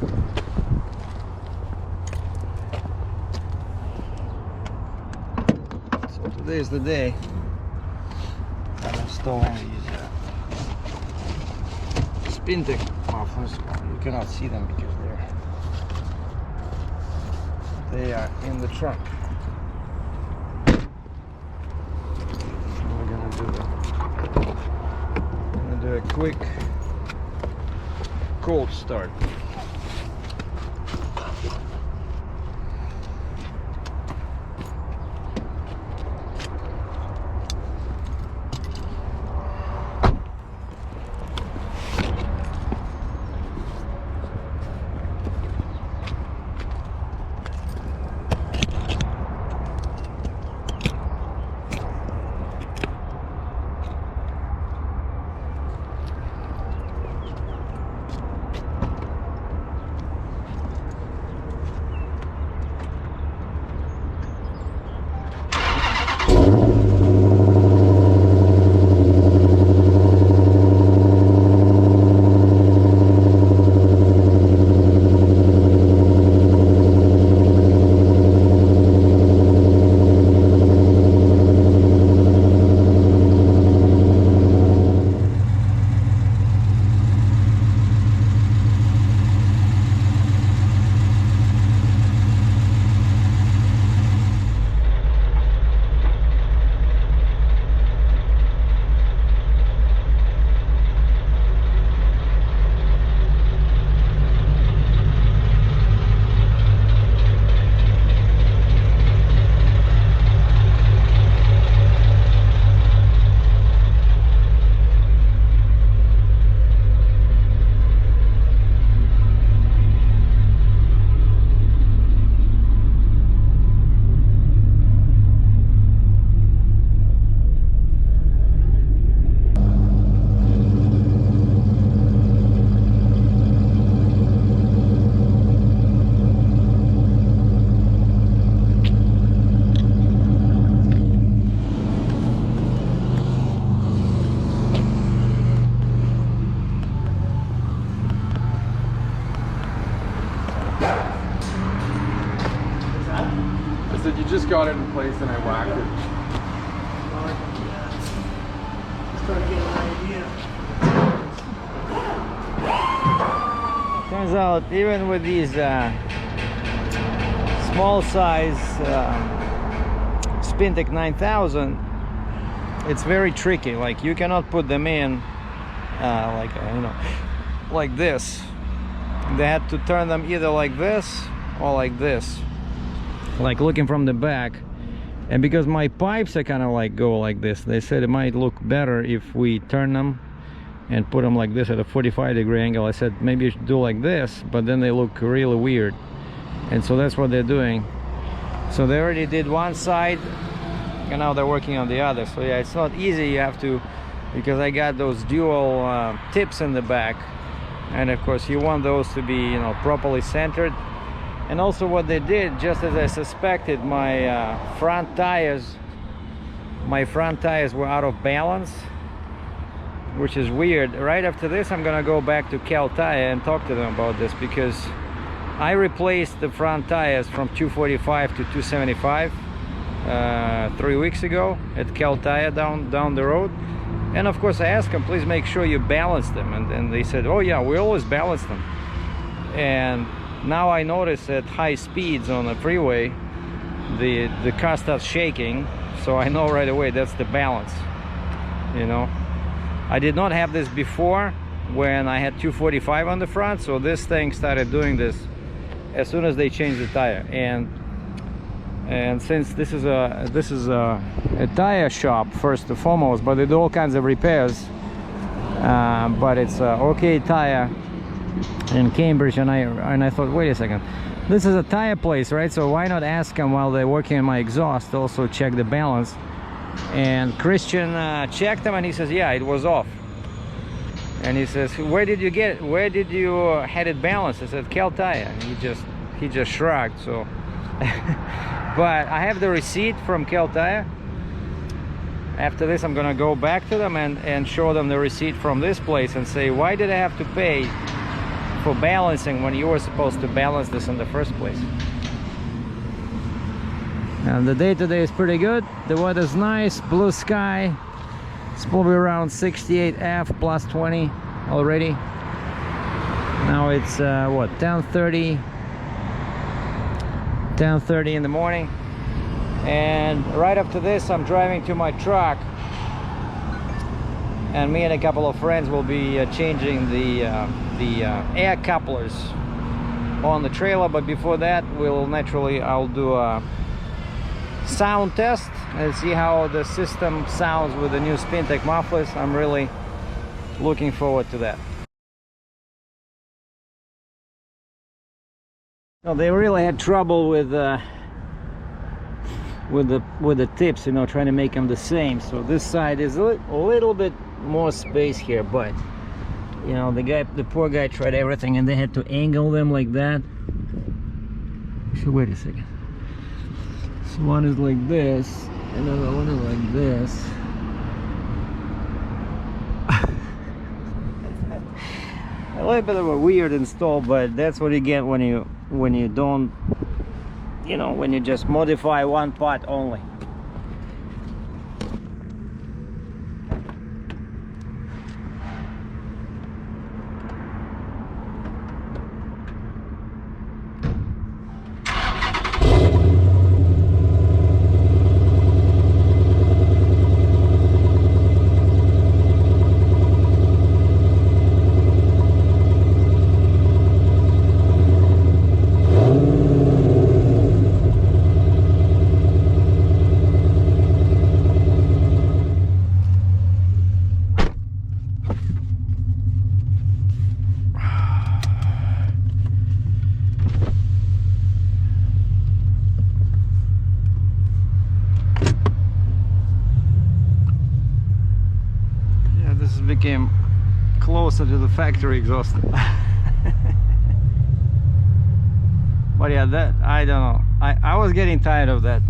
So today is the day I'm installing these SPINTECH mufflers. You cannot see them because they are in the trunk. We're gonna do a quick cold start. You just got it in place and I whacked it. Start getting an idea. Turns out even with these small size SPINTECH 9000, it's very tricky. Like you cannot put them in like this. They had to turn them either like this or like this, like looking from the back. And because my pipes are kind of like go like this, they said it might look better if we turn them and put them like this at a 45-degree angle. I said maybe you should do like this, but then they look really weird. And so that's what they're doing. So they already did one side and now they're working on the other. So yeah, it's not easy. You have to, because I got those dual tips in the back, and of course you want those to be, you know, properly centered. And also what they did, just as I suspected, my front tires were out of balance, which is weird. Right after this I'm gonna go back to Cal Tire and talk to them about this, because I replaced the front tires from 245 to 275 3 weeks ago at Cal Tire down the road. And of course I asked them, please make sure you balance them, and they said, oh yeah, we always balance them. And now I notice at high speeds on the freeway the car starts shaking, so I know right away that's the balance, you know. I did not have this before when I had 245 on the front, so this thing started doing this as soon as they changed the tire. And since this is a tire shop first and foremost, but they do all kinds of repairs, but it's OK Tire in Cambridge, and I thought, wait a second, this is a tire place, right? So why not ask them while they're working on my exhaust, also check the balance. And Christian checked them and he says, yeah, it was off. And he says, where did you had it balanced? I said, Cal Tire. And he just shrugged. So but I have the receipt from Cal Tire. After this I'm gonna go back to them and show them the receipt from this place and say, why did I have to pay for balancing when you were supposed to balance this in the first place. And the day today is pretty good. The weather's nice, blue sky. It's probably around 68 F plus 20 already. Now it's what, 10:30 in the morning. And right after this I'm driving to my truck, and me and a couple of friends will be changing the air couplers on the trailer. But before that, I'll do a sound test and see how the system sounds with the new SPINTECH mufflers. I'm really looking forward to that. Well, they really had trouble with the tips, you know, trying to make them the same. So this side is a little bit more space here, but you know, the poor guy tried everything, and they had to angle them like that. So wait a second. So one is like this, another one is like this. A little bit of a weird install, but that's what you get when you don't, you know, when you just modify one part only. Became closer to the factory exhaust. But yeah, that, I don't know, I was getting tired of that.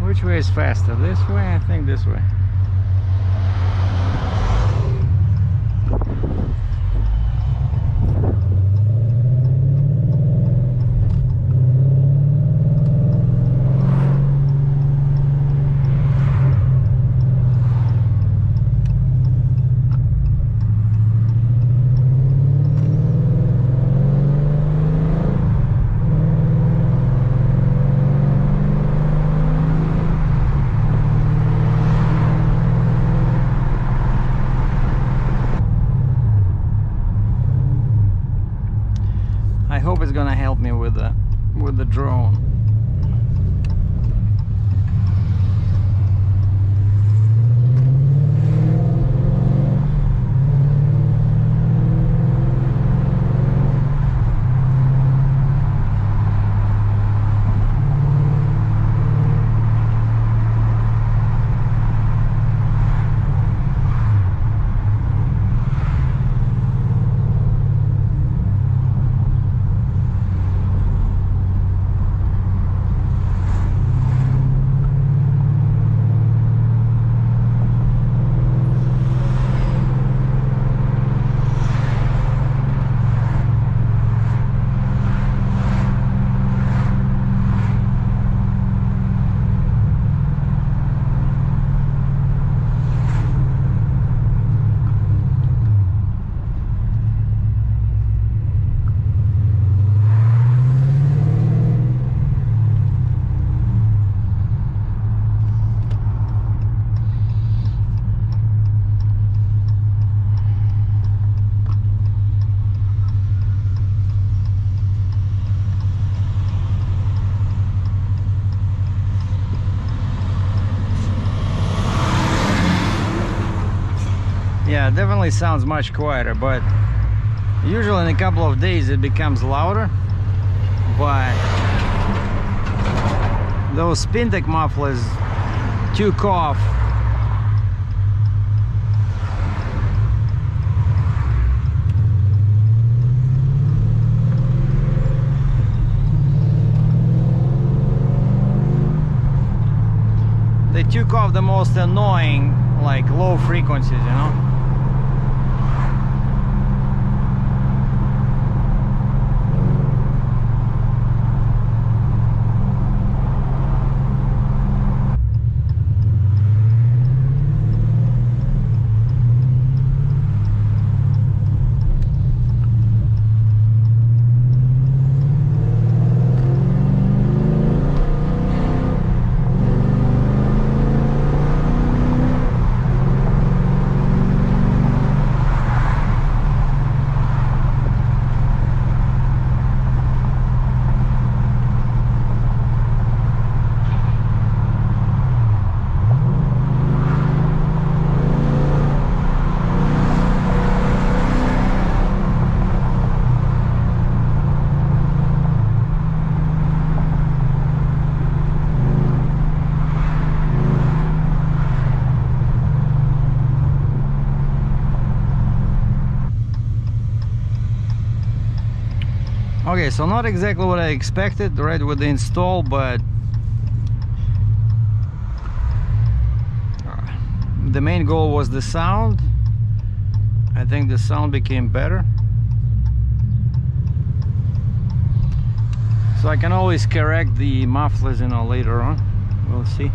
Which way is faster? This way? I think this way. I hope it's gonna help me with the drone. Yeah, it definitely sounds much quieter, but usually in a couple of days it becomes louder. But those SPINTECH mufflers took off. they took off the most annoying, like, low frequencies, you know. Okay, so not exactly what I expected right with the install, but the main goal was the sound. I think the sound became better, so I can always correct the mufflers, you know, later on. We'll see.